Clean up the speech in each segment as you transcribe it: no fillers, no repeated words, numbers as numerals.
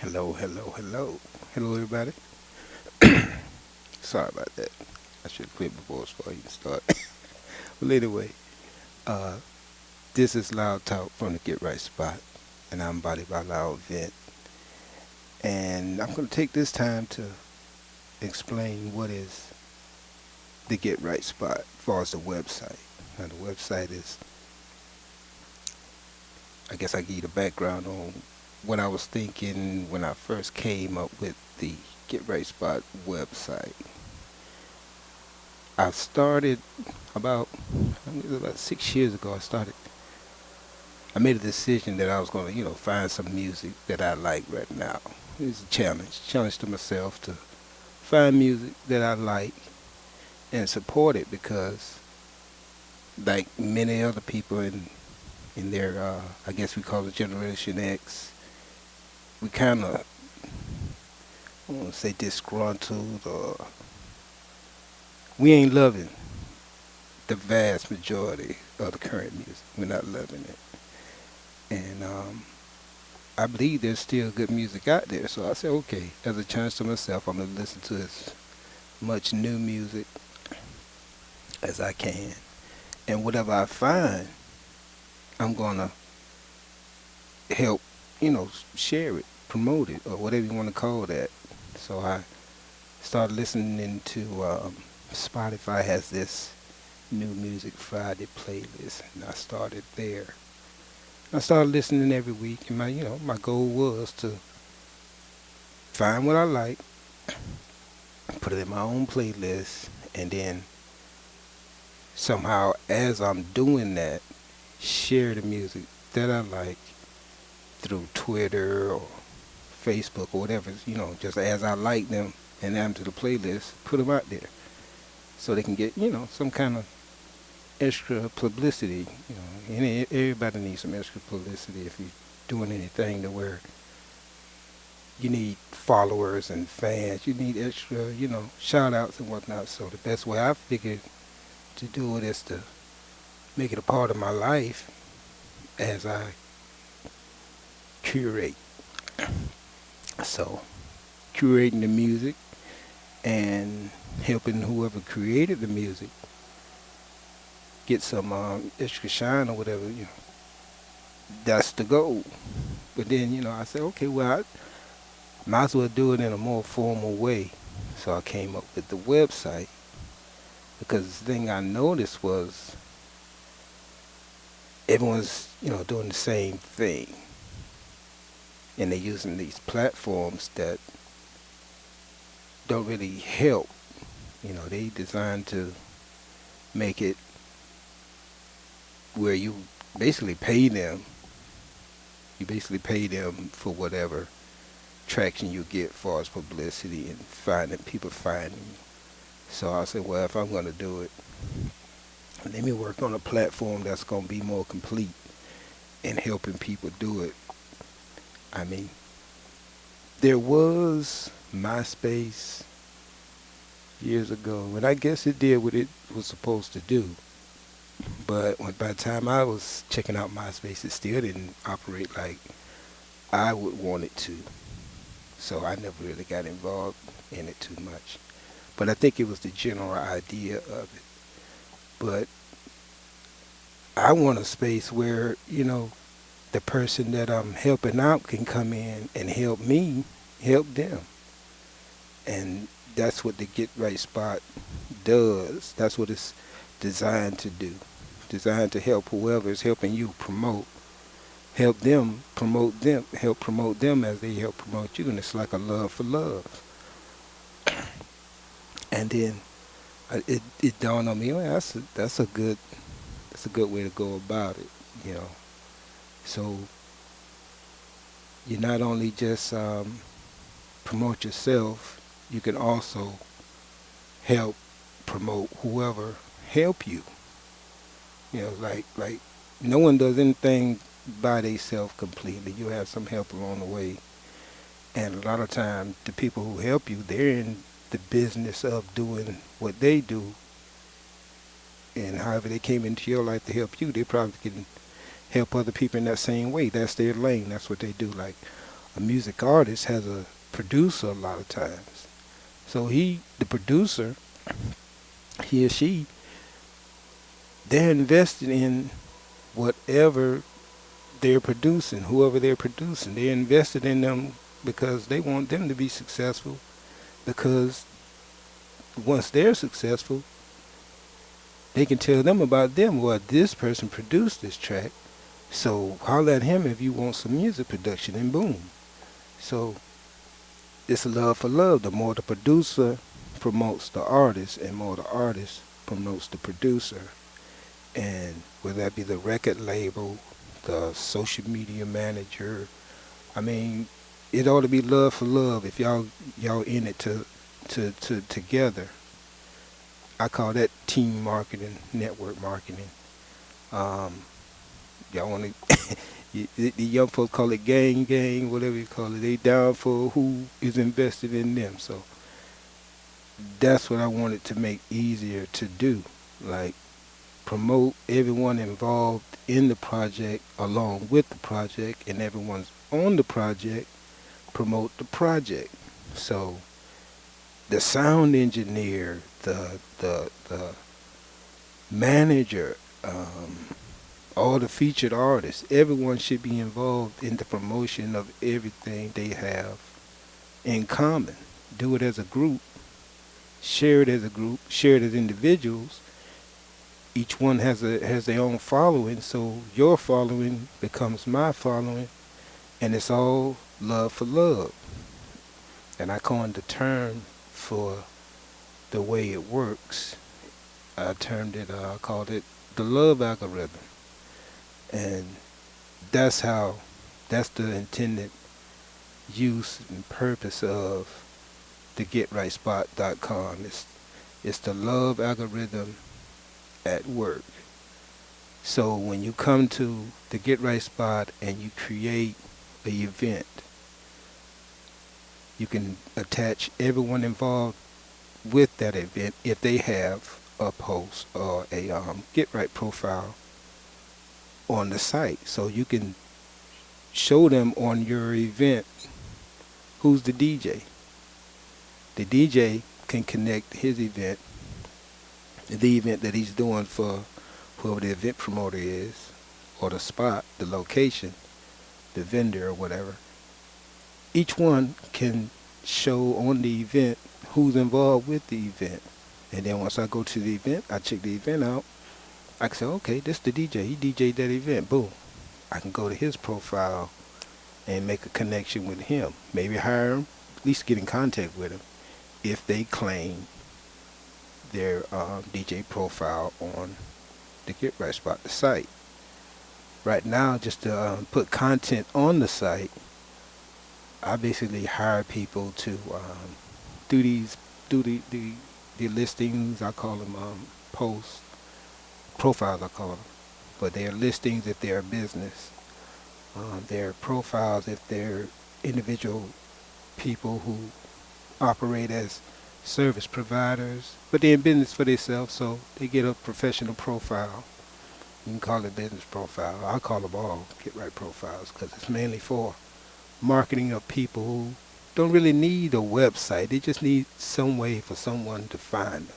Hello, hello, hello. Hello, everybody. Sorry about that. I should have cleared my voice before I even start. Well, anyway, uh, this is Loud Talk from the Get Right spot, and I'm Body by Loud Vent. And I'm going to take this time to explain what is the Get Right spot as far as the website. Now, the website is, I guess I give you the background on what I was thinking when I first came up with the Get Right spot website. I started about, I think it was about 6 years ago. I made a decision that I was going to, find some music that I like right now. It was a challenge to myself to find music that I like and support it because, like many other people in their, I guess we call it Generation X, we kind of, I want to say disgruntled, or we ain't loving the vast majority of the current music. We're not loving it. And I believe there's still good music out there. So I said, okay, as a challenge to myself, I'm going to listen to as much new music as I can. And whatever I find, I'm going to help, share it, promote it, or whatever you want to call that. So I started listening to Spotify has this new music Friday playlist, and I started there. I started listening every week, and my goal was to find what I like, put it in my own playlist, and then somehow, as I'm doing that, share the music that I like through Twitter or Facebook or whatever, just as I like them and add them to the playlist, put them out there so they can get, some kind of extra publicity. Everybody needs some extra publicity if you're doing anything to where you need followers and fans. You need extra, shout outs and whatnot. So the best way I figured to do it is to make it a part of my life as I curate. So curating the music and helping whoever created the music get some extra shine or whatever, that's the goal. But then, I said, okay, well, I might as well do it in a more formal way. So I came up with the website because the thing I noticed was everyone's, doing the same thing. And they're using these platforms that don't really help. They designed to make it where you basically pay them. You basically pay them for whatever traction you get as far as publicity and finding people finding you. So I said, well, if I'm going to do it, let me work on a platform that's going to be more complete in helping people do it. I mean, there was MySpace years ago, and I guess it did what it was supposed to do. But by the time I was checking out MySpace, it still didn't operate like I would want it to. So I never really got involved in it too much. But I think it was the general idea of it. But I want a space where, the person that I'm helping out can come in and help me help them. And that's what the Get Right spot does. That's what it's designed to do. Designed to help whoever is helping you help them promote them, help promote them as they help promote you. And it's like a love for love. And then it dawned on me, well, that's a good way to go about it. So you not only just promote yourself, you can also help promote whoever help you. Like no one does anything by themselves completely. You have some help along the way. And a lot of times the people who help you, they're in the business of doing what they do. And however they came into your life to help you, they probably can help other people in that same way. That's their lane. That's what they do. Like A music artist has a producer a lot of times. So the producer, he or she, they're invested in whatever they're producing, whoever they're producing. They're invested in them because they want them to be successful. Because once they're successful, they can tell them about them. Well, this person produced this track, so holler at him if you want some music production, and boom. So it's love for love. The more the producer promotes the artist, and more the artist promotes the producer, and whether that be the record label, the social media manager, I mean, it ought to be love for love if y'all in it to together. I call that team marketing, network marketing. Um, y'all want to, the young folks call it gang, whatever you call it. They down for who is invested in them. So that's what I wanted to make easier to do. Like promote everyone involved in the project along with the project, and everyone's on the project, promote the project. So the sound engineer, the manager, all the featured artists, everyone should be involved in the promotion of everything they have in common. Do it as a group, share it as a group, share it as individuals. Each one has their own following, so your following becomes my following, and it's all love for love. And I coined the term for the way it works. I called it the love algorithm. And that's the intended use and purpose of the GetRightSpot.com. It's the love algorithm at work. So when you come to the Get Right Spot and you create an event, you can attach everyone involved with that event if they have a post or a Get Right profile on the site. So you can show them on your event who's the DJ. The DJ can connect his event, the event that he's doing for whoever the event promoter is, or the spot, the location, the vendor or whatever. Each one can show on the event who's involved with the event. And then once I go to the event, I check the event out. I can say, okay, this is the DJ. He DJ'd that event. Boom. I can go to his profile and make a connection with him. Maybe hire him, at least get in contact with him if they claim their DJ profile on the Get Right Spot, the site. Right now, just to put content on the site, I basically hire people to do the listings. I call them posts, profiles I call them, but they're listings if they're a business. They're profiles if they're individual people who operate as service providers, but they're in business for themselves, so they get a professional profile. You can call it business profile. I call them all Get Right profiles because it's mainly for marketing of people who don't really need a website. They just need some way for someone to find them.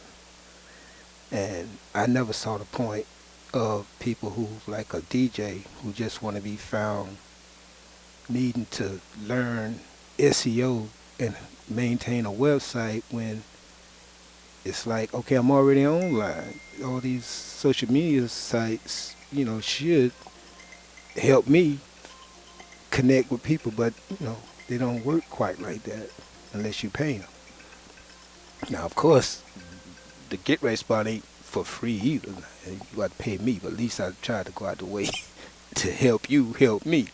And I never saw the point of people who, like a DJ, who just want to be found needing to learn SEO and maintain a website when it's like, okay, I'm already online. All these social media sites, should help me connect with people, but, they don't work quite like that unless you pay them. Now, of course, the Get Right Spot ain't for free either. You got to pay me, but at least I try to go out the way to help you help me.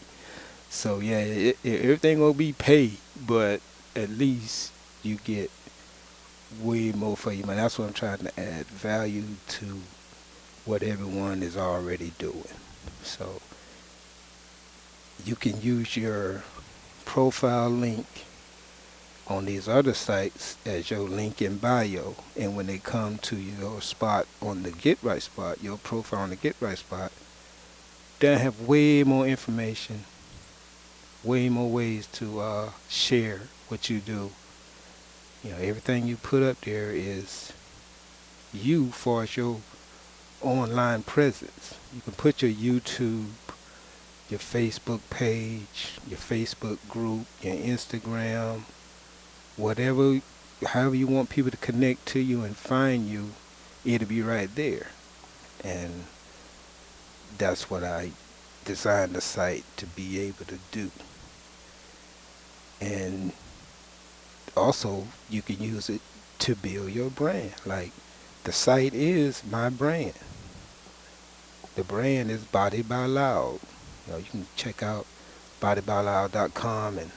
So, yeah, everything will be paid, but at least you get way more for your money. That's what I'm trying to add value to what everyone is already doing. So you can use your profile link on these other sites as your link in bio, and when they come to your spot on the Get Right Spot, your profile on the Get Right Spot, they'll have way more information way more ways to share what you do. You know, everything you put up there is you for your online presence. You can put your YouTube, your Facebook page, your Facebook group, your Instagram, whatever, however you want people to connect to you and find you, it'll be right there. And that's what I designed the site to be able to do. And also, you can use it to build your brand. Like, the site is my brand. The brand is Body by Loud. You know, you can check out bodybyloud.com and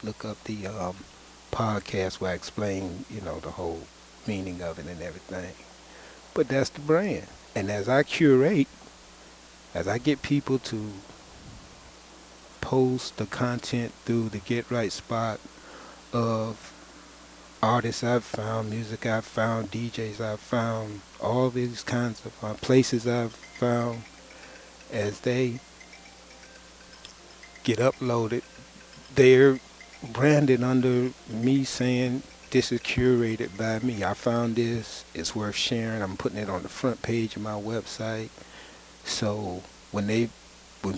look up the podcast where I explain, you know, the whole meaning of it and everything. But that's the brand. And as I curate, as I get people to post the content through the GetRight spot of artists I've found, music I've found, DJs I've found, all these kinds of places I've found, as they get uploaded, they're branded under me saying, this is curated by me. I found this, it's worth sharing. I'm putting it on the front page of my website. So when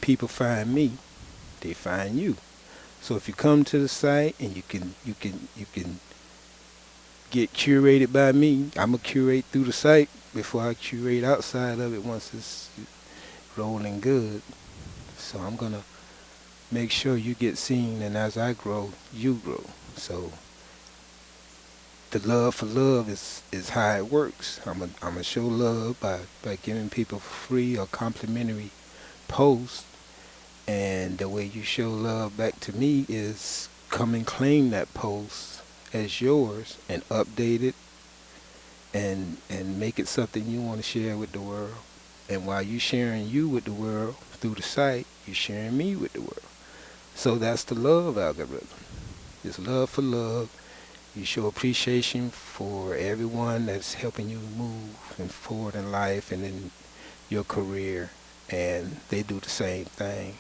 people find me, they find you. So if you come to the site and you can get curated by me, I'm gonna curate through the site before I curate outside of it once it's rolling good. So I'm gonna make sure you get seen, and as I grow, you grow. So the love for love is how it works. I'm gonna show love by giving people free or complimentary posts, and the way you show love back to me is come and claim that post as yours and update it and make it something you want to share with the world. And while you sharing you with the world through the site, you're sharing me with the world. So that's the love algorithm. It's love for love. You show appreciation for everyone that's helping you move and forward in life and in your career, and they do the same thing.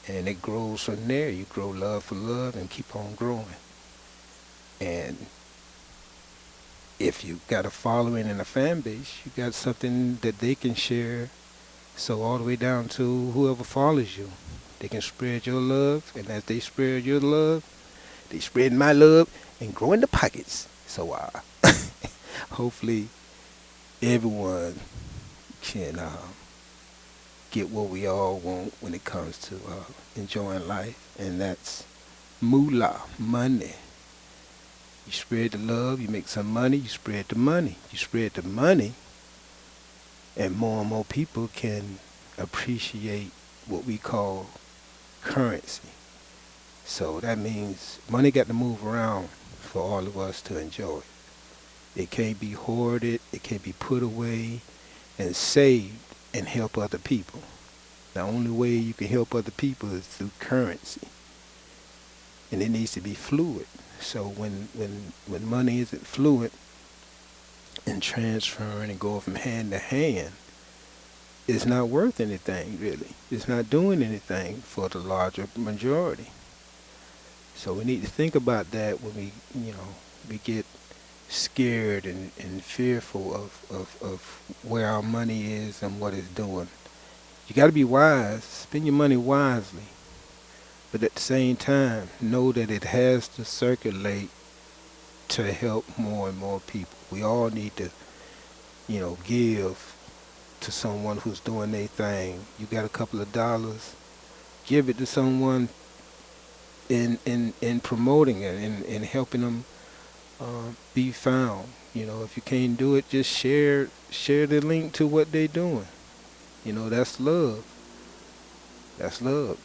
And it grows from there. You grow love for love and keep on growing. And if you got a following and a fan base, you got something that they can share. So all the way down to whoever follows you, they can spread your love. And as they spread your love, they spread my love and grow in the pockets. So hopefully everyone can get what we all want when it comes to enjoying life, and that's moolah, money. You spread the love, you make some money, you spread the money. You spread the money, and more people can appreciate what we call currency. So that means money got to move around for all of us to enjoy. It can't be hoarded, it can't be put away and saved and help other people. The only way you can help other people is through currency. And it needs to be fluid. So when money isn't fluid and transferring and going from hand to hand, it's not worth anything, really. It's not doing anything for the larger majority. So we need to think about that when we get scared and fearful of where our money is and what it's doing. You got to be wise. Spend your money wisely. But at the same time, know that it has to circulate to help more and more people. We all need to, give to someone who's doing their thing. You got a couple of dollars, give it to someone in promoting it and helping them be found. If you can't do it, just share the link to what they're doing. That's love. That's love.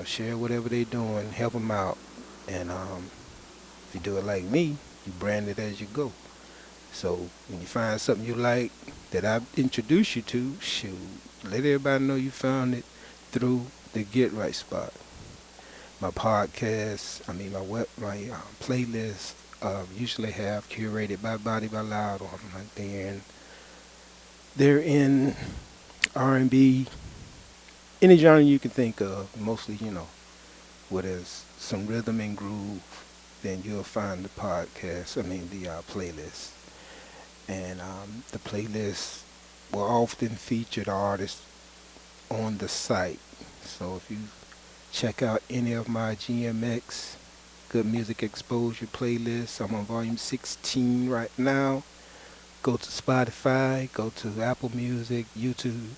Share whatever they're doing, help them out. And if you do it like me, you brand it as you go. So when you find something you like that I've introduced you to, shoot, let everybody know you found it through the GetRight spot. My podcast, my playlist usually have curated by Body by Loud on there, and they're in R&B, any genre you can think of, mostly, where there's some rhythm and groove, then you'll find the podcast, the playlist. And the playlist will often feature the artists on the site. So if you check out any of my GMX Good Music Exposure playlists, I'm on volume 16 right now. Go to Spotify, go to Apple Music, YouTube,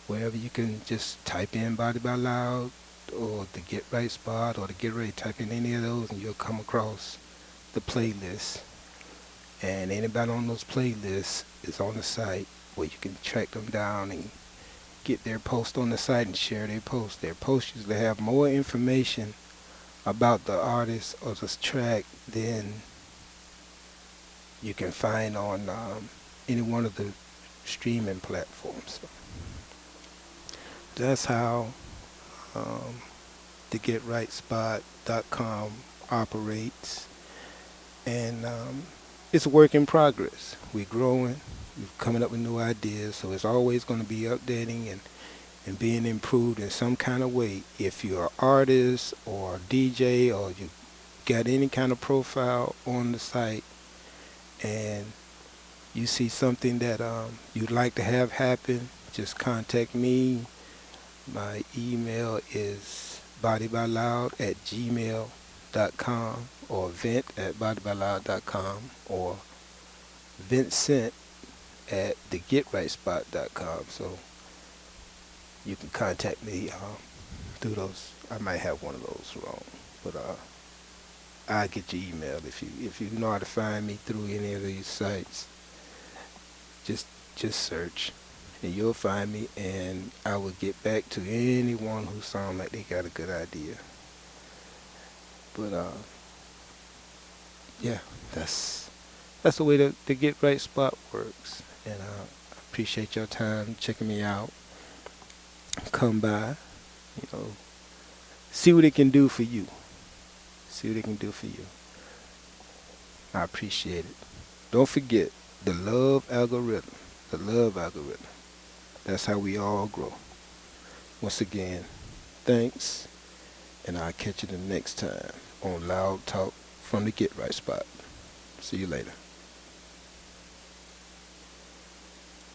wherever you can just type in Body by Loud or the Get Right spot or the Get Ready. Type in any of those and you'll come across the playlist. And anybody on those playlists is on the site where you can track them down and get their post on the site and share their post. Their posts usually have more information about the artist or the track than you can find on any one of the streaming platforms. So that's how the GetRightSpot.com operates, and it's a work in progress. We're growing, we're coming up with new ideas, so it's always going to be updating and being improved in some kind of way. If you're an artist or a DJ or you got any kind of profile on the site and you see something that you'd like to have happen, just contact me. My email is bodybyloud@gmail.com or vent@bodybyloud.com or vincent@thegetrightspot.com. So you can contact me through those. I might have one of those wrong, but I'll get your email if you know how to find me through any of these sites. Just search and you'll find me, and I will get back to anyone who sounds like they got a good idea. But yeah, that's the way the Get Right spot works. And I appreciate your time checking me out. Come by, see what it can do for you. See what it can do for you. I appreciate it. Don't forget the love algorithm. The love algorithm. That's how we all grow. Once again, thanks, and I'll catch you the next time on Loud Talk from the Get Right Spot. See you later.